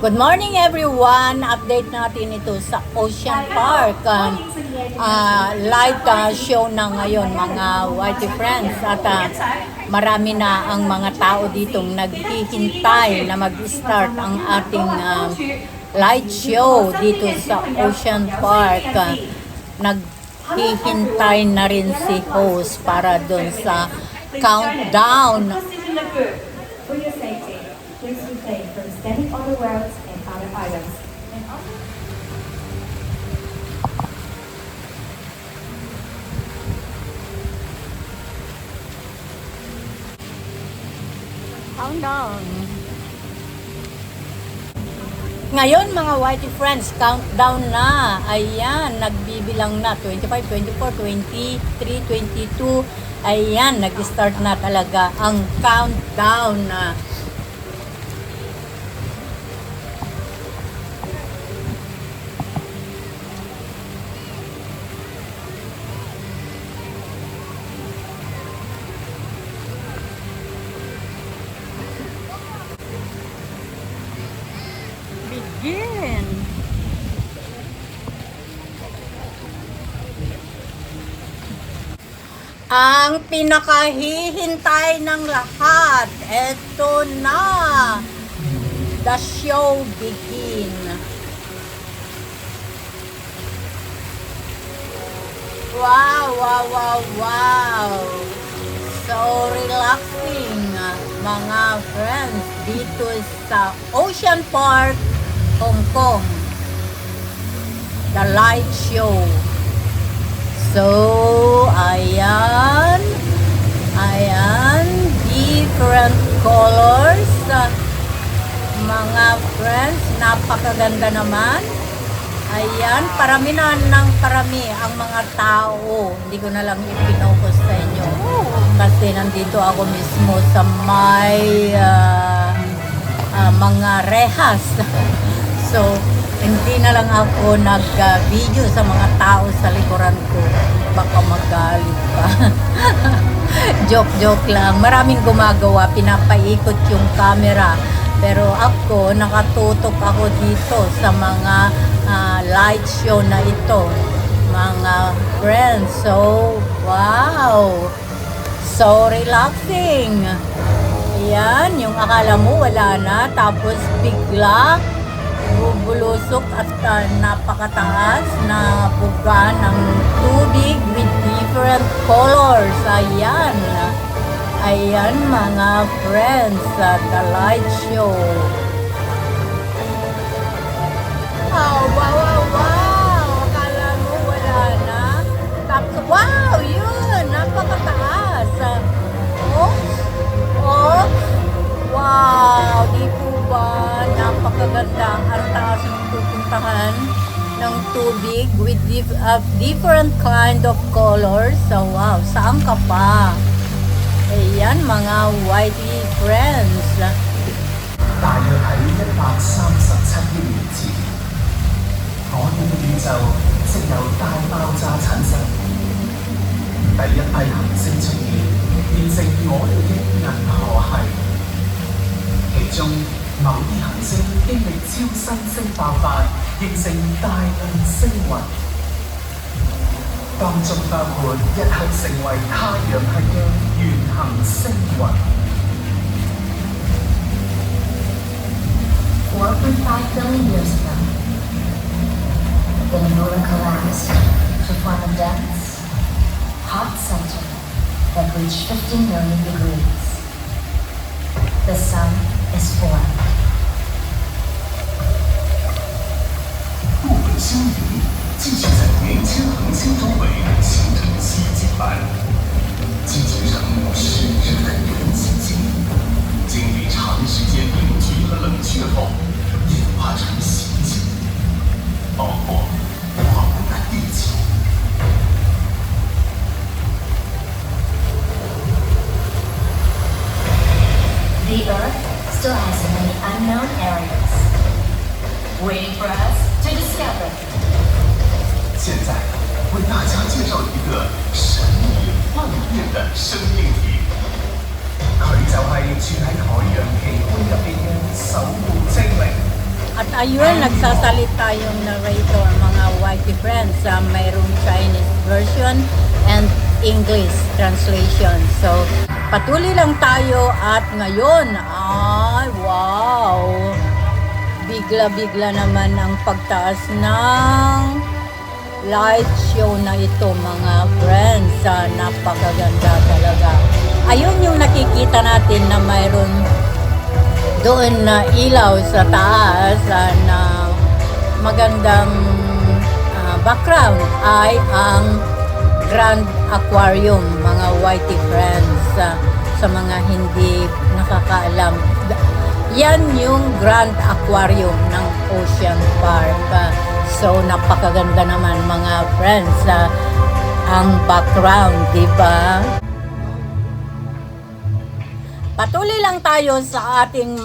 Good morning everyone! Update natin ito sa Ocean Park. Live show na ngayon mga Whitey Friends at marami na ang mga tao ditong naghihintay na mag-start ang ating light show dito sa Ocean Park. Naghihintay na rin si host para dun sa countdown. For your safety, please refrain from standing on the rails and other items. Countdown. Ngayon mga Whitey Friends, countdown na. Ayan, nagbibilang na. 25, 24, 23, 22. Ayan, nag-start na talaga ang countdown na. Begin. Ang pinakahihintay ng lahat, eto na. The show begin. Wow, wow, wow, wow. So relaxing mga friends dito sa Ocean Park, Hong Kong. The light show. So, ayan, different colors, mga friends, napakaganda naman. Ayan, parami na ng parami ang mga tao. Hindi ko na lang ipinokus sa inyo kasi nandito ako mismo sa may mga rehas. So, hindi na lang ako nag-video sa mga tao sa likuran ko. Baka magalit pa. Joke lang. Maraming gumagawa. Pinapaikot yung camera. Pero ako, nakatutok ako dito sa mga light show na ito. Mga friends. So, wow! So relaxing. Ayan, yung akala mo wala na. Tapos bigla bubulusok at napakataas na buga ng tubig with different colors. Ayan. Ayan mga friends, the light show. Wow, wow, wow, wow. Akala mo wala na. Tapos, wow, yun. Napakataas. Wow, di po ba napakaganda ang taas ng pupuntahan ng tubig with different kind of colors. So wow, saan ka pa? Ayan mga Whitey Friends. 大約喺137億年前，我哋嘅宇宙即由大爆炸產生，第一批行星出現，變成我哋嘅銀河系。其中某啲行星經歷超新星爆發，形成大量星雲，當中包括一刻成為太陽系嘅原行星雲。4.5 billion years ago, the nebula collapsed to form a dense, hot center that reached 15 million degrees. The sun is formed. 部分星云继续在年轻恒星周围形成吸积板，积聚成湿热的圆形晶，经历长时间凝聚和冷却后，演化成行星，包括我们的地球。The Earth still has many unknown areas, waiting for us to discover. 现在为大家介绍一个神秘万变的生命体，佢就係住喺海洋奇觀入邊嘅守護精靈。At ayun, nagsasalita yung narrator, mga whitey friends. Mayroong Chinese version and English translation. So, patuloy lang tayo at ngayon, ay wow! Bigla-bigla naman ang pagtaas ng light show na ito mga friends. Napakaganda talaga. Ayun yung nakikita natin na mayroon doon na ilaw sa taas na magandang background ay ang Grand Aquarium, mga whitey friends. Sa mga hindi nakakaalam, yan yung Grand Aquarium ng Ocean Park. So napakaganda naman mga friends, ang background, di ba? Patuloy lang tayo sa ating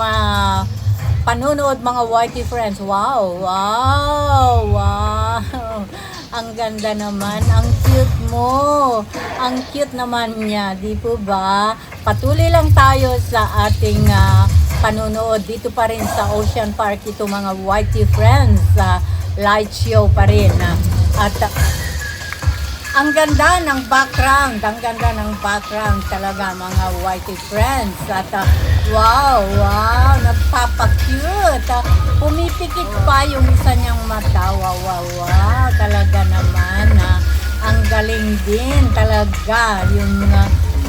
panunood mga whitey friends. Wow, wow, wow. Ang ganda naman, ang cute mo. Ang cute naman niya, di po ba? Patuloy lang tayo sa ating panunood dito pa rin sa Ocean Park. Ito mga whitey friends, light show pa rin. At ang ganda ng background, talaga mga whitey friends. At wow, nagpapakute. Pumipikit pa yung isa niyang mata. Wow, talaga naman. Ang galing din talaga yung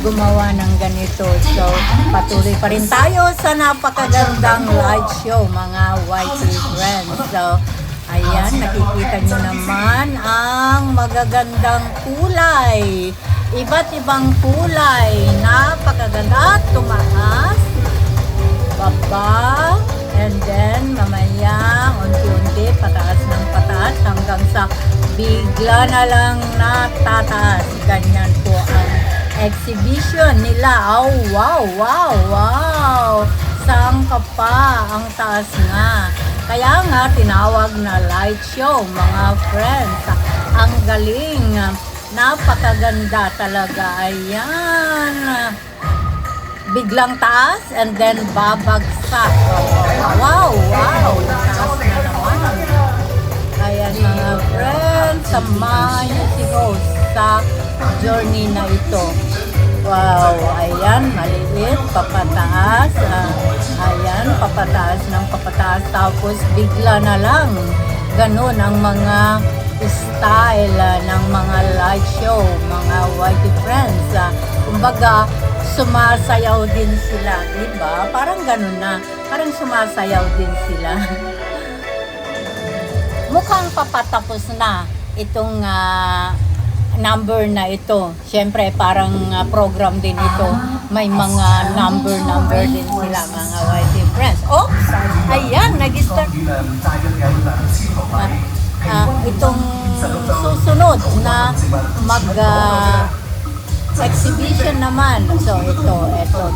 gumawa ng ganito. So, patuloy pa rin tayo sa napakagandang light show mga whitey friends. So, ayan, nakikita nyo naman ang magagandang kulay. Iba't ibang kulay. Napakaganda. Tumaas. Baba. And then, mamaya, unti-unti, pataas ng pataas hanggang sa bigla na lang natataas. Ganyan po ang exhibition nila. Oh, wow. Saan ka pa? Ang taas nga. Kaya nga, tinawag na light show, mga friends. Ang galing. Napakaganda talaga. Ayan. Biglang taas and then babagsak. Wow. Taas na naman. Ayan, mga friends. Samahan niyo si host sa journey na ito. Wow, ayan, maliit, papataas. Ayan, papataas ng papataas. Tapos bigla na lang. Ganun ang mga style ng mga light show, mga whitey friends. Kumbaga, sumasayaw din sila, diba? Parang ganun na. Parang sumasayaw din sila. Mukhang papatapos na itong number na ito. Siyempre, parang program din ito. May mga number din sila, mga whitey friends. Oh, ayan, nag-start. Itong susunod na exhibition naman. So, ito,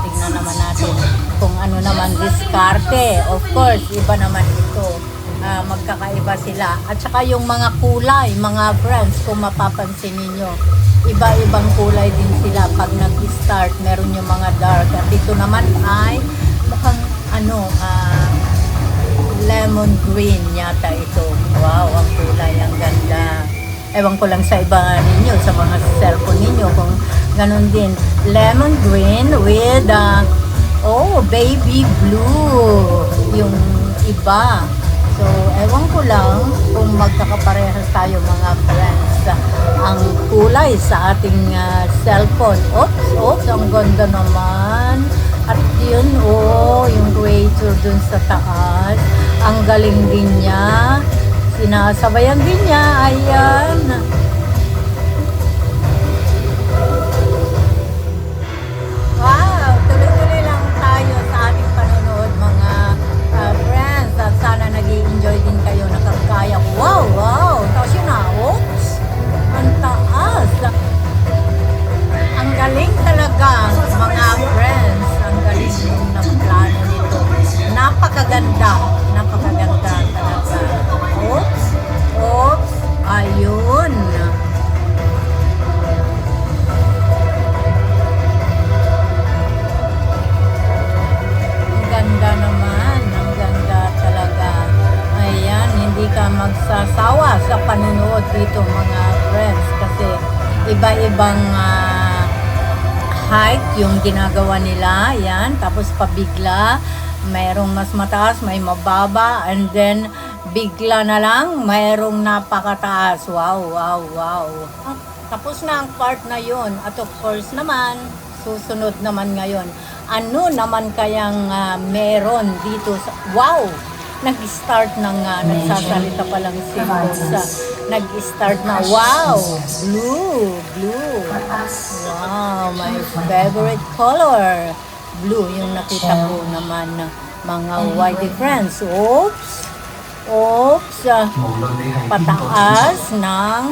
tingnan naman natin kung ano naman diskarte. Of course, iba naman ito. Magkakaiba sila. At saka yung mga kulay, mga friends, kung mapapansin ninyo, iba-ibang kulay din sila pag nag-start. Meron yung mga dark. At ito naman ay mukhang lemon green yata ito. Wow, ang kulay, ang ganda. Ewan ko lang sa iba ninyo, sa mga cellphone ninyo, kung ganun din. Lemon green with baby blue yung iba. So, ewan ko lang kung magkakaparehas tayo mga friends. Ang kulay sa ating cellphone. Oops, ang ganda naman. At yun, yung creator dun sa taas. Ang galing din niya. Sinasabayan din niya. Ayan. Wow, tuloy-tuloy lang tayo sa ating panonood mga friends. At sana nag-i-enjoy din kayo. Nakakaya. Wow. Tapos yun oops. Ang taas. Ang galing talaga mga friends. Ang galing ng plano nito. Napakaganda talaga. Oops. Ayun. mababang height yung ginagawa nila. Yan. Tapos pabigla. Mayroong mas mataas, may mababa. And then, bigla na lang, mayroong napakataas. Wow, wow, wow. Tapos na ang part na yon. At of course naman, susunod naman ngayon. Ano naman kayang meron dito sa... Wow! Nag-start na nga, nagsasalita pa lang si Rosa. Nag-start na, wow! Blue! Blue! Wow! My favorite color! Blue, yung nakita ko naman na mga white friends. Oops! Oops! Pataas ng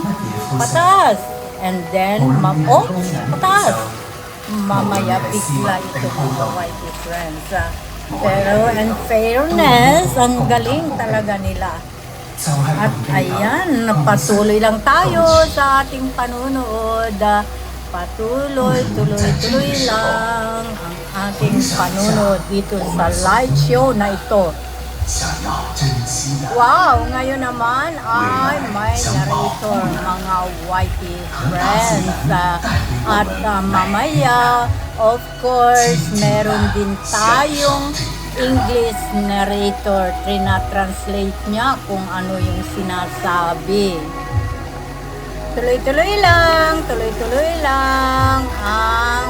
pataas. And then, oops! Pataas! Mamaya bigla ito mga white friends. Pero in fairness, ang galing talaga nila. At ayan, patuloy lang tayo sa ating panunood. Patuloy, tuloy lang ang ating panunood dito sa live show na ito. Wow! Ngayon naman ay may narrator, mga whitey friends. At mamaya, of course, meron din tayong English narrator. Trina-translate niya kung ano yung sinasabi. Tuloy-tuloy lang ang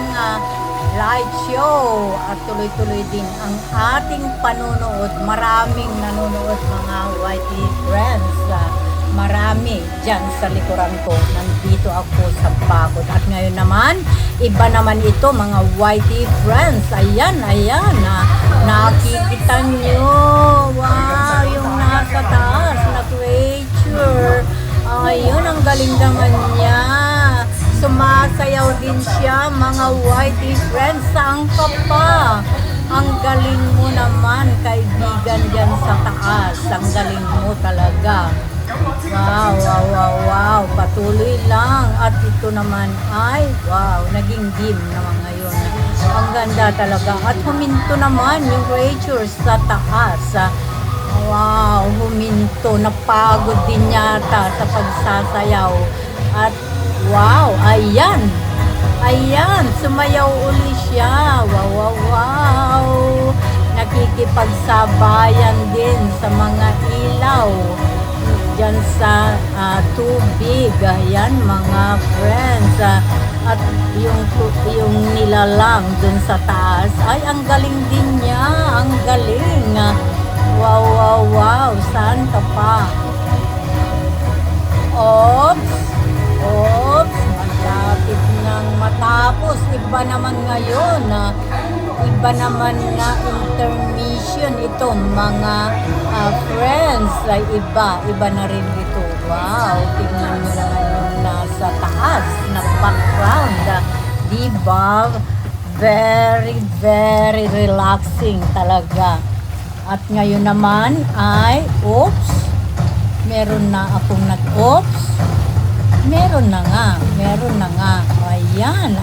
live show at tuloy-tuloy din ang ating panunood. Maraming nanonood mga whitey friends. Marami dyan sa likuran ko. Nandito ako sa bakod. At ngayon naman, iba naman ito mga whitey friends. Ayan. Nakikita nyo. Wow, yung nasa taas na creature. Ayun, ang galing naman niya. Sumasayaw din siya, mga whitey friends. Saan ka pa? Ang galing mo naman, kaibigan dyan sa taas. Ang galing mo talaga. Wow. Patuloy lang. At ito naman ay, wow, naging dim naman ngayon. Ang ganda talaga. At huminto naman yung creatures sa taas. Wow, huminto. Napagod din yata sa pagsasayaw. At wow, ayan, sumayaw uli siya. Wow. Nakikipagsabayan din sa mga ilaw dyan sa tubig. Ayan, mga friends. At yung nilalang dun sa taas, ay ang galing din niya. Ang galing. Wow. Saan ka pa? Oops, malapit nang matapos. Iba naman ngayon. Iba naman na intermission ito, mga friends. Ay iba na rin ito. Wow, tingnan nyo naman yung nasa taas na background. Diba? Very relaxing talaga. At ngayon naman ay, oops, meron na akong nag-oops. Meron na nga. Ayan.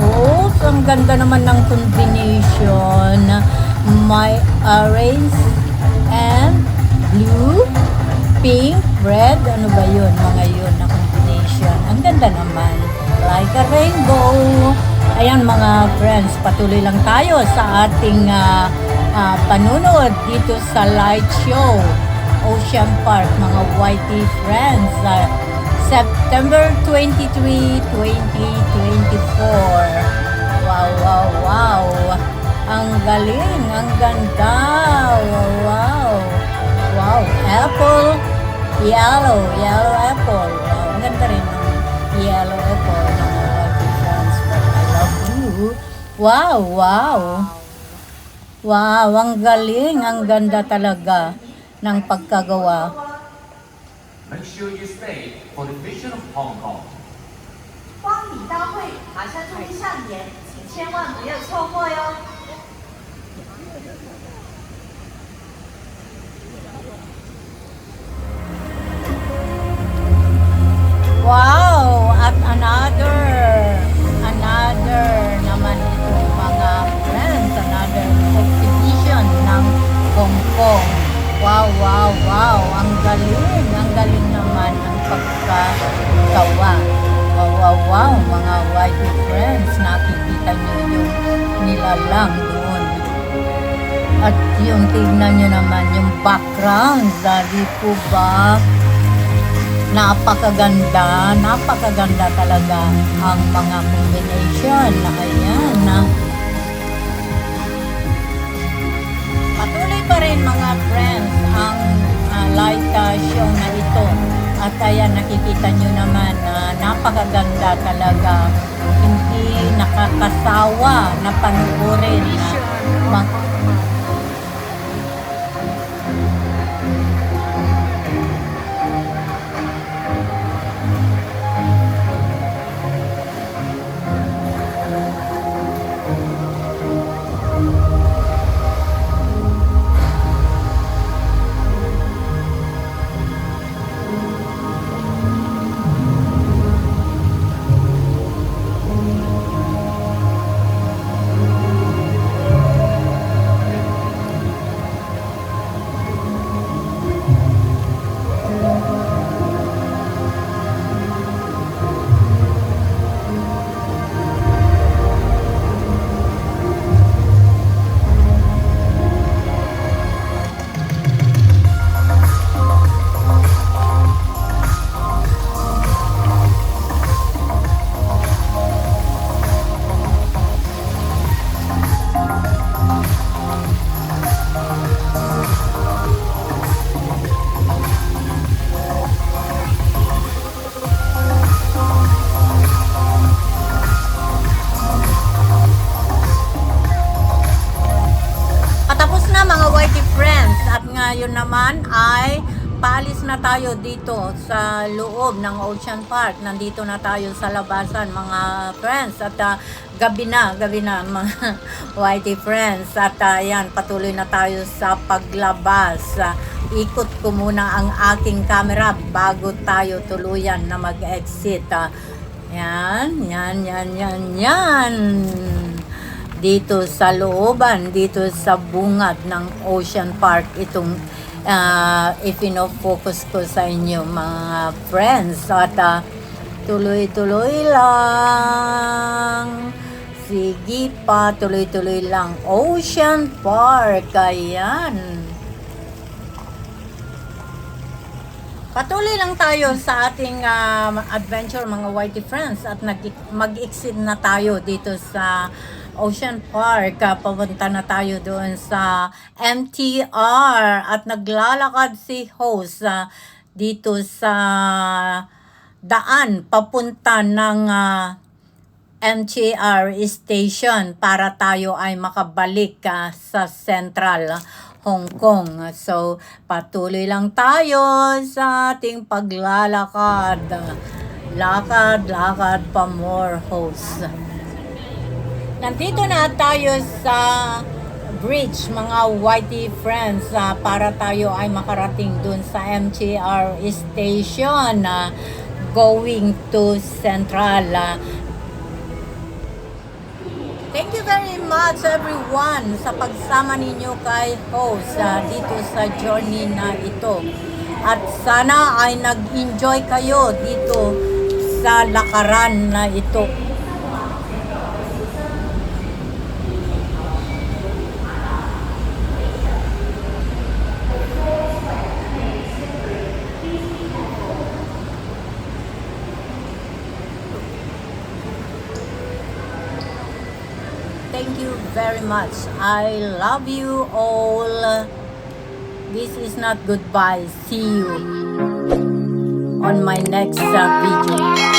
Oops, ang ganda naman ng combination. May orange and blue, pink, red. Ano ba yun? Mga yun na combination. Ang ganda naman. Like a rainbow. Ayan mga friends, patuloy lang tayo sa ating panunood dito sa light show Ocean Park, mga whitey friends. September 23, 2024. Wow. Ang galing, ang ganda. Wow. Apple, yellow apple. Wow, ang ganda rin ng yellow apple ng whitey friends. But I love you. Wow, ang galing, ang ganda talaga ng pagkagawa. Make sure you stay for the vision of Hong Kong. 光礼大会马上就会上演，请千万不要错过哟。 Wow! At another naman ito mga friends, another exhibition ng Hong Kong. Wow! Ang galing naman ang pagkagawa. Wow! wow, mga white friends, nakikita nyo yung nilalang doon. At yung tignan nyo naman yung background, di po ba? Napakaganda talaga ang mga combination. Ayan, patuloy pa rin mga friends ang light show na ito. At ayan, nakikita nyo naman na napakaganda talaga. Hindi nakakasawa na panuorin na ngayon naman ay paalis na tayo dito sa loob ng Ocean Park. Nandito na tayo sa labasan mga friends at gabi na mga whitey friends at yan, patuloy na tayo sa paglabas. Ikot ko muna ang aking camera bago tayo tuluyan na mag-exit. Yan. Dito sa looban, dito sa bungad ng Ocean Park, itong ipino-focus ko sa inyo mga friends. At tuloy-tuloy lang. Sige pa, tuloy-tuloy lang. Ocean Park, ayan. Patuloy lang tayo sa ating adventure mga whitey friends at mag-exit na tayo dito sa Ocean Park. Papunta na tayo doon sa MTR at naglalakad si host dito sa daan papunta ng MTR station para tayo ay makabalik sa Central Hong Kong. So, patuloy lang tayo sa ating paglalakad. Lakad pa more host. Nandito na tayo sa bridge mga whitey friends para tayo ay makarating dun sa MTR station going to Central. Thank you very much everyone sa pagsama ninyo kay host dito sa journey na ito. At sana ay nag-enjoy kayo dito sa lakaran na ito. Thank you very much. I love you all. This is not goodbye. See you on my next video.